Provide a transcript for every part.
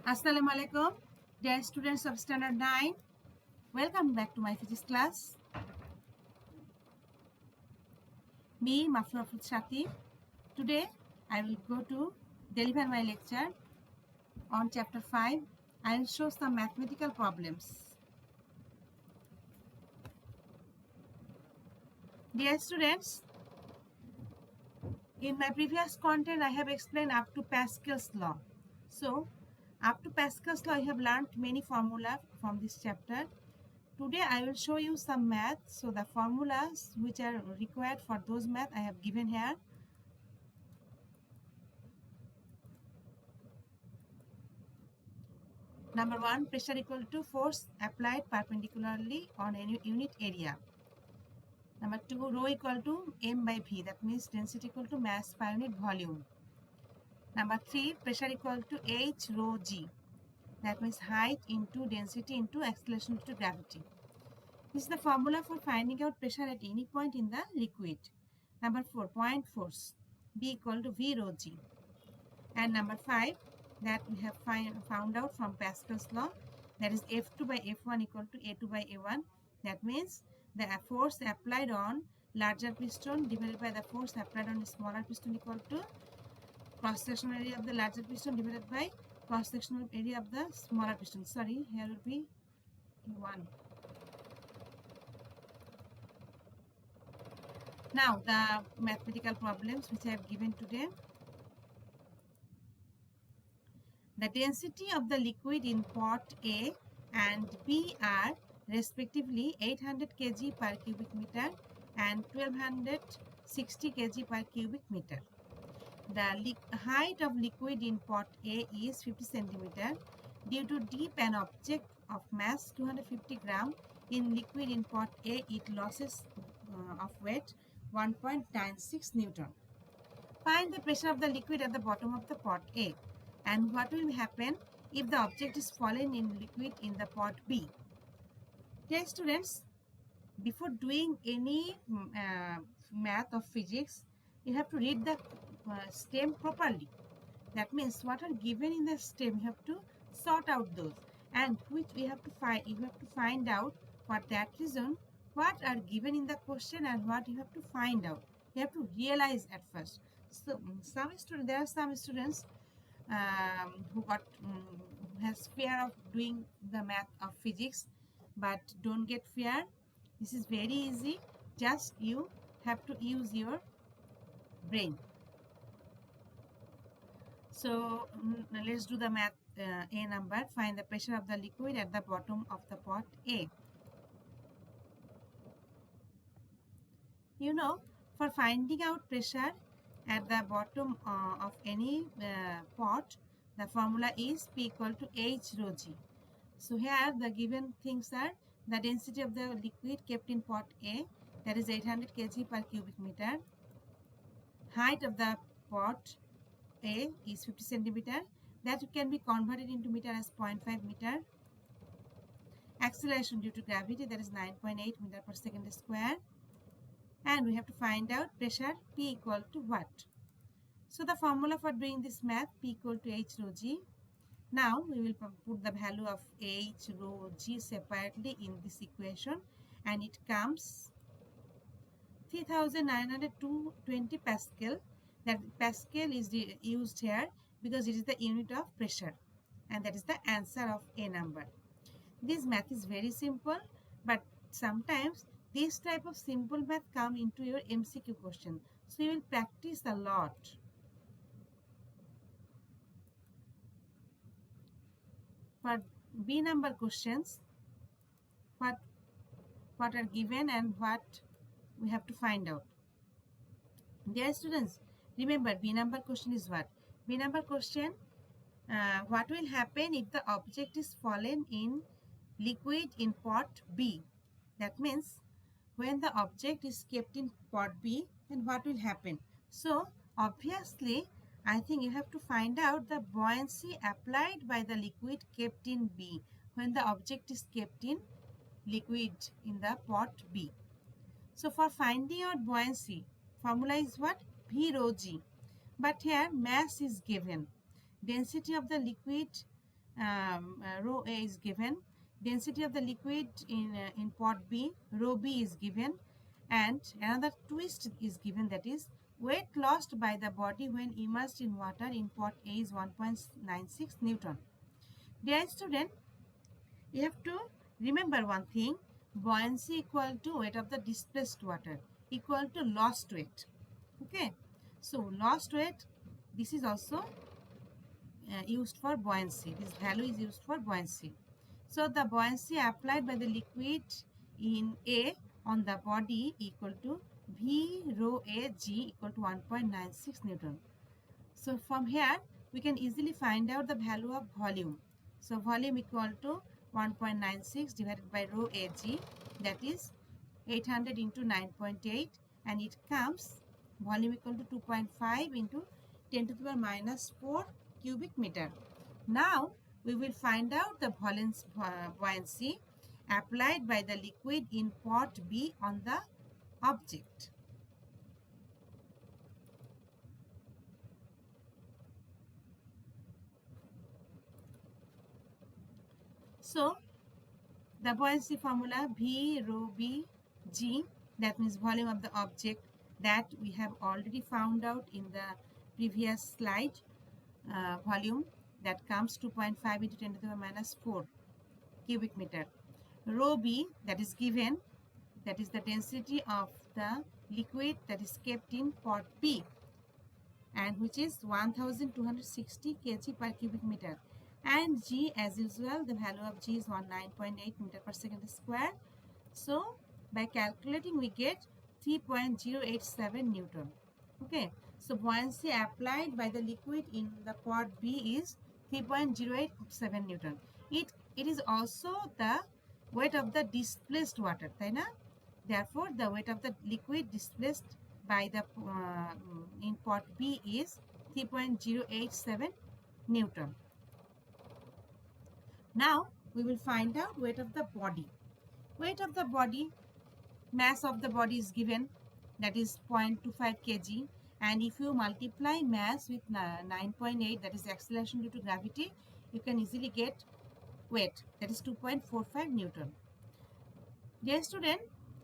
Assalamu alaikum, dear students of Standard 9. Welcome back to my physics class. Me, Mafrur Shati. Today, I will go to deliver my lecture on chapter 5. I will show some mathematical problems. Dear students, in my previous content, I have explained up to Pascal's law. So, up to Pascal's law, I have learned many formula from this chapter. Today I will show you some math. So the formulas which are required for those math I have given here. Number 1, pressure equal to force applied perpendicularly on any unit area. Number 2, rho equal to m by v, that means density equal to mass per unit volume. Number 3, pressure equal to h rho g, that means height into density into acceleration due to gravity. This is the formula for finding out pressure at any point in the liquid. Number 4, point force, B equal to V rho g. And number 5, that we have found out from Pascal's law, that is F2 by F1 equal to A2 by A1. That means the force applied on larger piston divided by the force applied on a smaller piston equal to cross-sectional area of the larger piston divided by cross-sectional area of the smaller piston. Sorry, here will be 1. Now the mathematical problems which I have given today. The density of the liquid in pot A and B are respectively 800 kg per cubic meter and 1260 kg per cubic meter. The height of liquid in pot A is 50 centimeter. Due to dip an object of mass 250 gram in liquid in pot A, it losses of weight 1.96 Newton. Find the pressure of the liquid at the bottom of the pot A. And what will happen if the object is fallen in liquid in the pot B? Dear students, before doing any math of physics, you have to read the stem properly. That means what are given in the stem, you have to sort out those, and which we have to find. You have to find out for that reason what are given in the question and what you have to find out. You have to realize at first. So there are some students who has fear of doing the math of physics, but don't get fear. This is very easy. Just you have to use your brain. So let's do the math. A number, find the pressure of the liquid at the bottom of the pot A. You know, for finding out pressure at the bottom of any pot, the formula is P equal to H rho g. So here the given things are the density of the liquid kept in pot A, that is 800 kg per cubic meter. Height of the pot A is 50 centimeter. That can be converted into meter as 0.5 meter. Acceleration due to gravity, that is 9.8 meter per second square. And we have to find out pressure P equal to what? So the formula for doing this math, P equal to H rho g. Now we will put the value of H rho g separately in this equation, and it comes 3920 Pascal. That Pascal is used here because it is the unit of pressure, and that is the answer of A number. This math is very simple, but sometimes this type of simple math come into your MCQ question. So you will practice a lot. For B number questions, what are given and what we have to find out. Dear students, remember B number question is what? B number question, what will happen if the object is fallen in liquid in pot B? That means when the object is kept in pot B, then what will happen? So obviously, I think you have to find out the buoyancy applied by the liquid kept in B when the object is kept in liquid in the pot B. So for finding out buoyancy, formula is what? V rho g. But here mass is given. Density of the liquid rho A is given. Density of the liquid in pot B, rho B is given. And another twist is given, that is weight lost by the body when immersed in water in pot A is 1.96 Newton. Dear student, you have to remember one thing: buoyancy equal to weight of the displaced water equal to lost weight. Okay, so lost weight, this is also used for buoyancy. This value is used for buoyancy. So the buoyancy applied by the liquid in A on the body equal to V rho A G equal to 1.96 Newton. So from here we can easily find out the value of volume. So volume equal to 1.96 divided by rho Ag, that is 800 into 9.8, and it comes volume equal to 2.5 into 10 to the power minus 4 cubic meter. Now we will find out the buoyancy applied by the liquid in pot B on the object. So the buoyancy formula V rho B G, that means volume of the object, that we have already found out in the previous slide. Volume that comes 2.5 into 10 to the power minus 4 cubic meter. Rho B, that is given, that is the density of the liquid that is kept in pot B, and which is 1260 kg per cubic meter. And G, as usual, the value of G is 19.8 meter per second square. So by calculating we get 3.087 Newton. Okay, so buoyancy applied by the liquid in the pot B is 3.087 Newton. It is also the weight of the displaced water, right? Therefore the weight of the liquid displaced by the in pot B is 3.087 Newton. Now we will find out weight of the body. Weight of the body, mass of the body is given, that is 0.25 kg, and if you multiply mass with 9.8, that is acceleration due to gravity, you can easily get weight, that is 2.45 Newton. Dear student,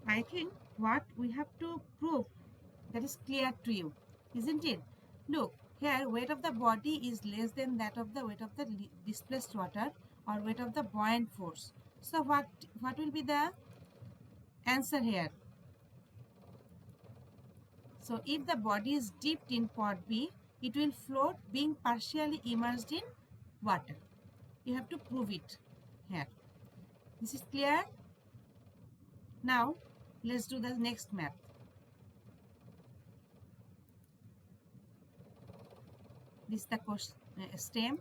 I think what we have to prove, that is clear to you, isn't it? Look, here weight of the body is less than that of the weight of the displaced water or weight of the buoyant force. So what will be the answer here? So if the body is dipped in pot B, it will float being partially immersed in water. You have to prove it here. This is clear? Now let's do the next math. This is the question, stem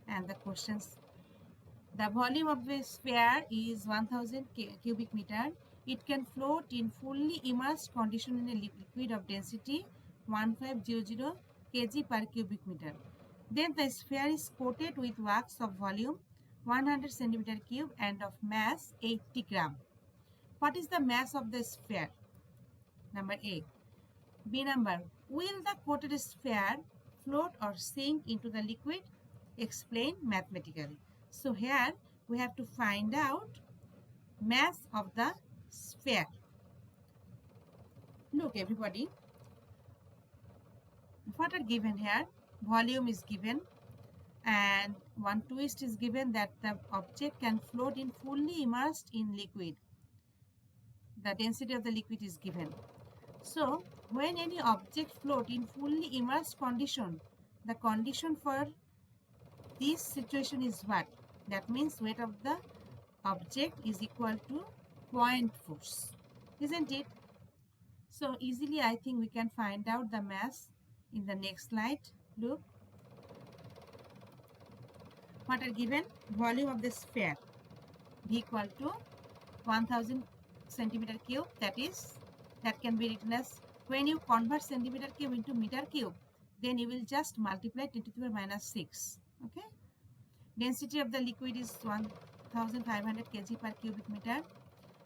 and the questions. The volume of a sphere is 1000 cubic meter. It can float in fully immersed condition in a liquid of density 1500 kg per cubic meter. Then the sphere is coated with wax of volume 100 centimeter cube and of mass 80 gram. What is the mass of the sphere? Number A. B number, will the coated sphere float or sink into the liquid? Explain mathematically. So here we have to find out mass of the sphere. Look everybody, what are given here? Volume is given, and one twist is given, that the object can float in fully immersed in liquid. The density of the liquid is given. So when any object float in fully immersed condition, the condition for this situation is what? That means weight of the object is equal to buoyant force, isn't it? So easily I think we can find out the mass in the next slide. Look, what are given? Volume of the sphere V equal to 1000 centimeter cube, that can be written as, when you convert centimeter cube into meter cube, then you will just multiply 10 to the power minus 6. Okay. Density of the liquid is 1500 kg per cubic meter.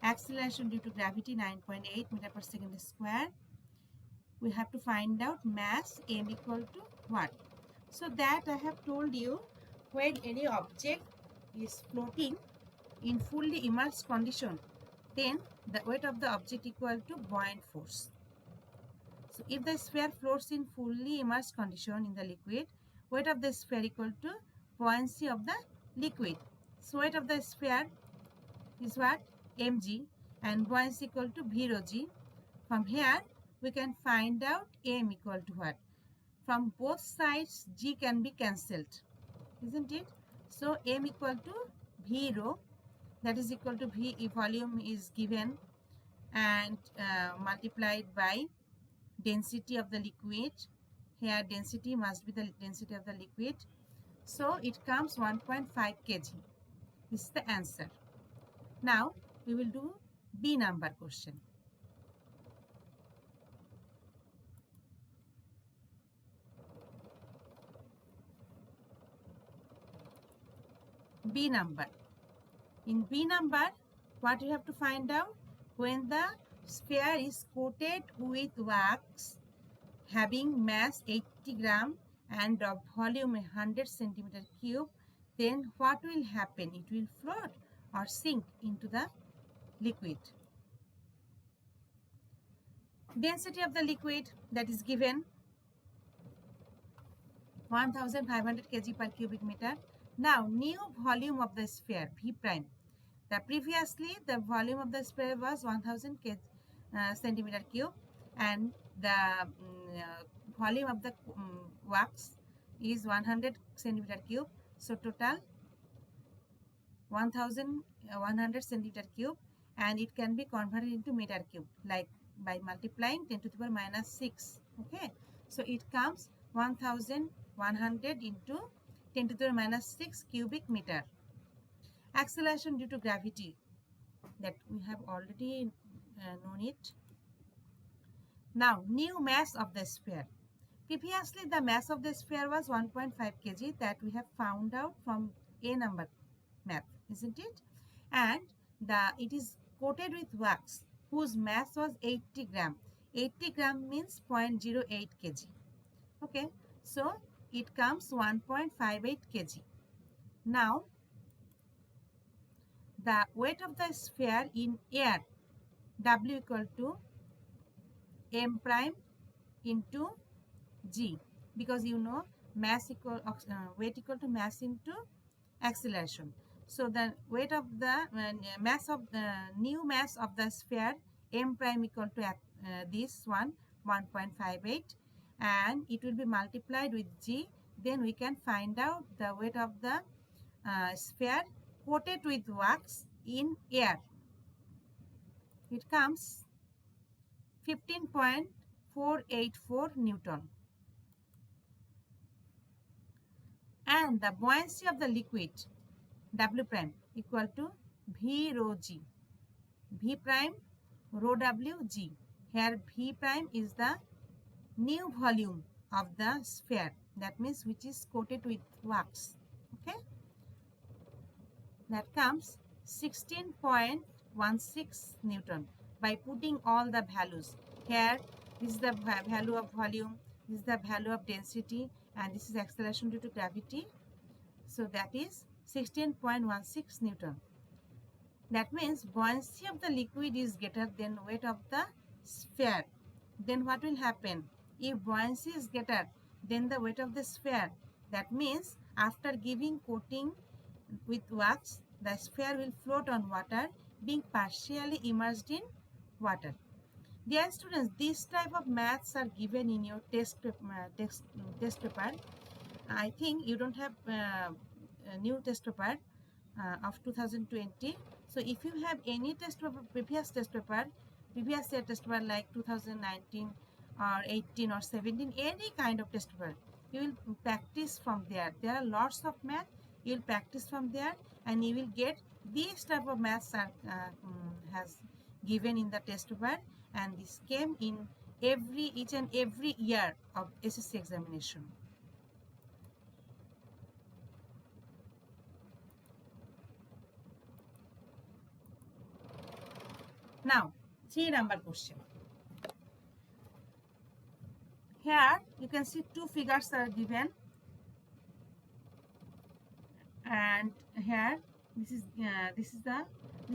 Acceleration due to gravity 9.8 meter per second square. We have to find out mass m equal to what? So that I have told you, when any object is floating in fully immersed condition, then the weight of the object equal to buoyant force. So if the sphere floats in fully immersed condition in the liquid, weight of the sphere equal to buoyancy of the liquid. So weight of the sphere is what? mg, and buoyancy equal to v rho g. From here we can find out m equal to what? From both sides g can be cancelled, isn't it? So m equal to v rho, that is equal to v volume is given, and multiplied by density of the liquid. Here density must be the density of the liquid. So it comes 1.5 kg. This is the answer. Now we will do B number question. B number. In B number, what you have to find out? When the sphere is coated with wax having mass 80 gram and of volume 100 centimeter cube, then what will happen? It will float or sink into the liquid. Density of the liquid, that is given 1500 kg per cubic meter. Now new volume of the sphere V prime. Previously the volume of the sphere was 1000 centimeter cube, and the volume of the wax is 100 centimeter cube. So total 1100 centimeter cube, and it can be converted into meter cube, like by multiplying 10 to the power minus 6. Okay, so it comes 1100 into 10 to the power minus 6 cubic meter. Acceleration due to gravity, that we have already known it. Now new mass of the sphere. Previously the mass of the sphere was 1.5 kg, that we have found out from A number math, isn't it? And it is coated with wax whose mass was 80 gram. 80 gram means 0.08 kg. Okay, so it comes 1.58 kg. Now the weight of the sphere in air, W equal to m prime into g, because you know mass equal weight equal to mass into acceleration. So the weight of the mass of the new mass of the sphere m prime equal to this one 1.58, and it will be multiplied with g. Then we can find out the weight of the sphere coated with wax in air. It comes 15.484 Newton. And the buoyancy of the liquid W prime equal to V rho G. V prime rho W G. Here V prime is the new volume of the sphere, that means which is coated with wax. Okay, that comes 16.16 Newton. By putting all the values here, this is the value of volume, this is the value of density, and this is acceleration due to gravity. So that is 16.16 Newton. That means buoyancy of the liquid is greater than weight of the sphere. Then what will happen? If buoyancy is greater than the weight of the sphere, that means after giving coating with wax, the sphere will float on water, being partially immersed in water. Dear students, this type of maths are given in your test paper. I think you don't have a new test paper of 2020. So if you have any test paper, previous year test paper like 2019 or 18 or 17, any kind of test paper, you will practice from there. There are lots of math. You will practice from there, and you will get these type of maths are has given in the test paper, and this came in each and every year of SSC examination. Now 3 number question. Here you can see two figures are given. and here this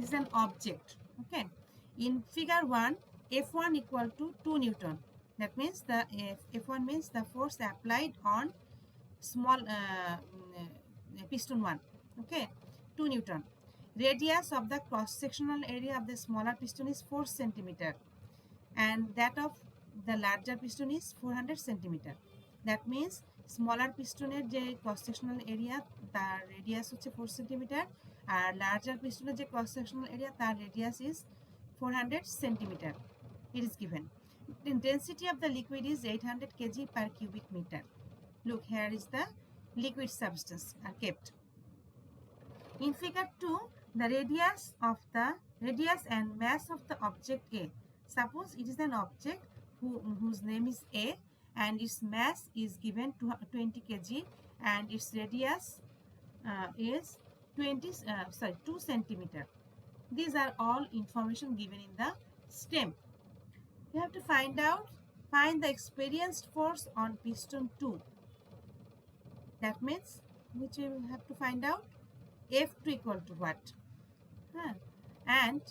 is an object. Okay, in figure 1, F1 equal to 2 Newton. That means the F1 means the force applied on small piston 1. Okay, 2 Newton. Radius of the cross sectional area of the smaller piston is 4 centimeter, and that of the larger piston is 400 centimeter. That means smaller পিস্টনের যে cross sectional area তার radius হচ্ছে 4 centimetre, are larger পিস্টনের যে cross sectional area তার radius is 400 centimeter. It is given. The density of the liquid is 800 kg per cubic meter. Look, here is the liquid substance are kept. In figure 2, the radius and mass of the object A. Suppose it is an object whose name is A and its mass is given to 20 kg and its radius is 2 centimeter. These are all information given in the stem. You have to find the experienced force on piston 2. That means which you will have to find out, F2 equal to what? And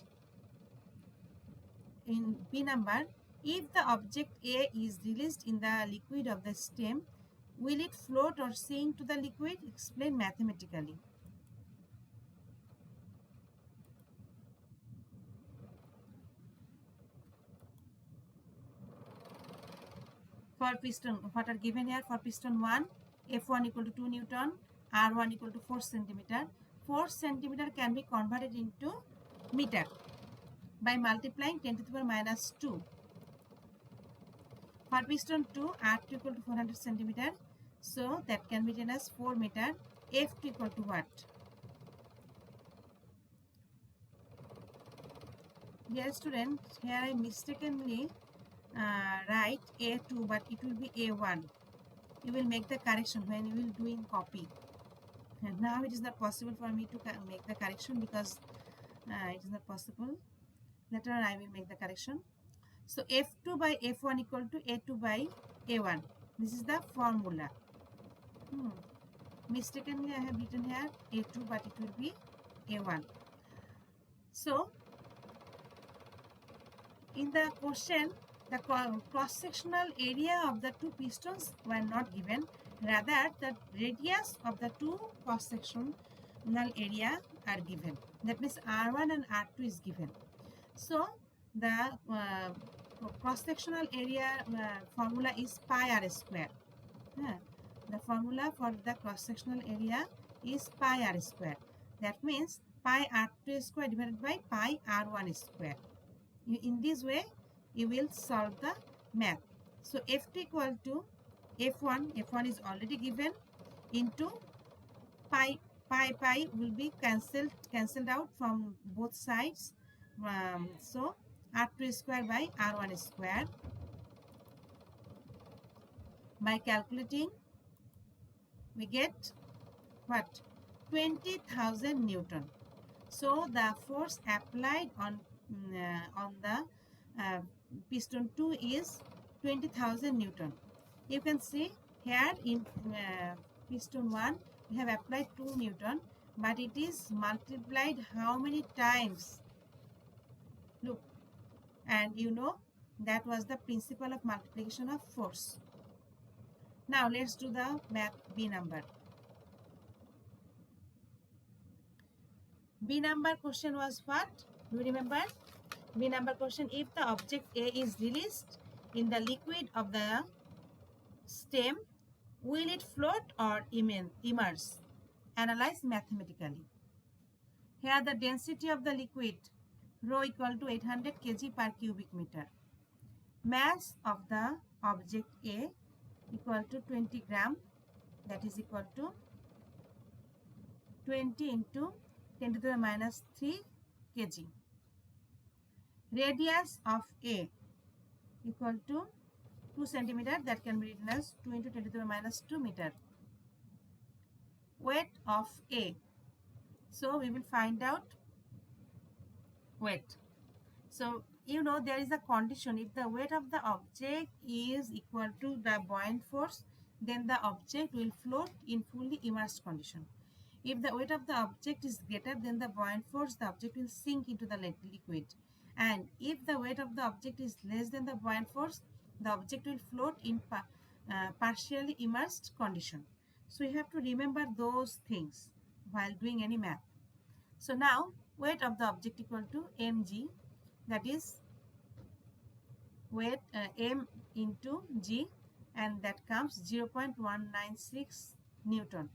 in B number, if the object A is released in the liquid of the stem, will it float or sink to the liquid? Explain mathematically. For piston, what are given here for piston 1, F1 equal to 2 Newton, R1 equal to 4 centimeter. 4 centimeter can be converted into meter by multiplying 10 to the power minus 2. For piston 2, R2 equal to 400 centimeter. So that can be written as 4 meter. F2 equal to what? Dear student, here I mistakenly write A2, but it will be A1. You will make the correction when you will do in copy. And now it is not possible for me to make the correction because it is not possible. Later on I will make the correction. So F2 by F1 equal to A2 by A1. This is the formula. Mistakenly I have written here A2, but it will be A1. So in the question, the cross-sectional area of the two pistons were not given. Rather, the radius of the two cross-sectional area are given. That means R1 and R2 is given. So the cross-sectional area formula is pi r square. The formula for the cross-sectional area is pi r square. That means pi r2 square divided by pi r1 square. In this way, you will solve the math. So F2 equal to F1 is already given, into pi will be cancelled out from both sides. So R2 square by R1 square. By calculating, we get what? 20,000 Newton. So the force applied on the piston 2 is 20,000 Newton. You can see here in piston 1 we have applied 2 Newton, but it is multiplied how many times? Look, and you know that was the principle of multiplication of force. Now let's do the math B number. B number question was what? Do you remember? B number question, if the object A is released in the liquid of the stem, will it float or immerse? Analyze mathematically. Here the density of the liquid, rho equal to 800 kg per cubic meter. Mass of the object A equal to 20 gram, that is equal to 20 into 10 to the minus 3 kg. Radius of A equal to 2 centimeter, that can be written as 2 into 10 to the minus 2 meter. Weight of A. So we will find out weight. So you know there is a condition, if the weight of the object is equal to the buoyant force, then the object will float in fully immersed condition. If the weight of the object is greater than the buoyant force, the object will sink into the liquid. And if the weight of the object is less than the buoyant force, the object will float in partially immersed condition. So you have to remember those things while doing any math. So now weight of the object equal to mg, that is weight m into g, and that comes 0.196 Newton.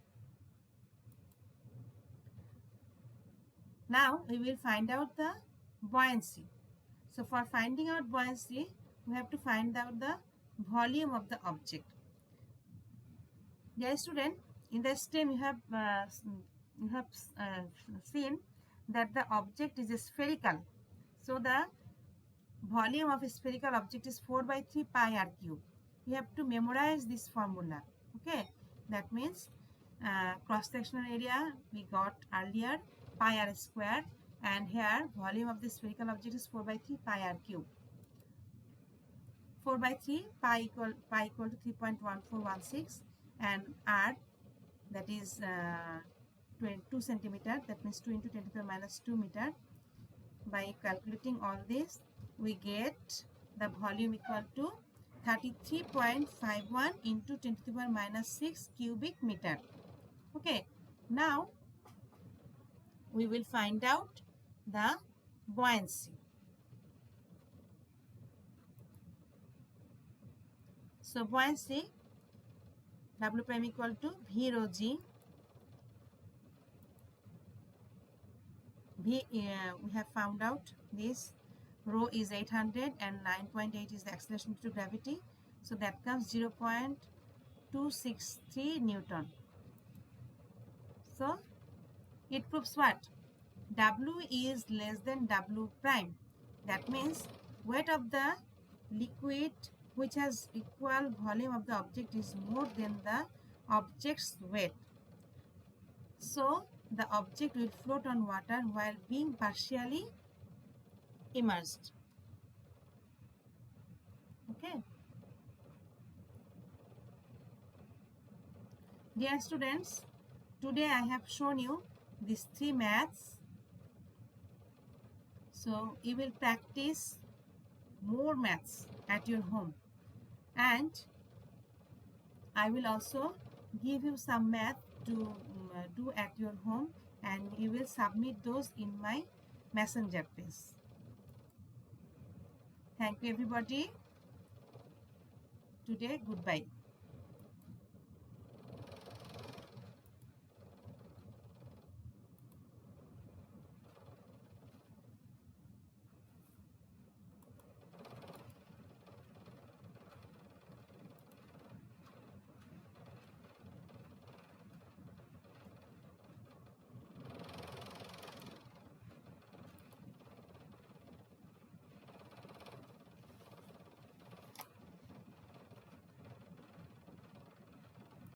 Now we will find out the buoyancy. So for finding out buoyancy, we have to find out the volume of the object. Dear student, in the STEM you have seen that the object is spherical. So the volume of a spherical object is 4 by 3 pi r cube. You have to memorize this formula. Okay, that means cross-sectional area we got earlier, pi r square, and here volume of the spherical object is 4 by 3 pi r cube. 4 by 3 pi equal to 3.1416, and r, that is 2 centimeter, that means 2 into 10 to the minus 2 meter. By calculating all this, we get the volume equal to 33.51 into 10 to the power minus 6 cubic meter. Okay, now we will find out the buoyancy. So buoyancy, W prime equal to V rho G. We have found out this. Rho is 800 and 9.8 is the acceleration due to gravity. So that comes 0.263 Newton. So it proves what? W is less than W prime. That means weight of the liquid which has equal volume of the object is more than the object's weight. So the object will float on water while being partially immersed. Okay. Dear students, today I have shown you these 3 maths. So you will practice more maths at your home, and I will also give you some math to do at your home, and you will submit those in my messenger page. Thank you everybody. Today, goodbye.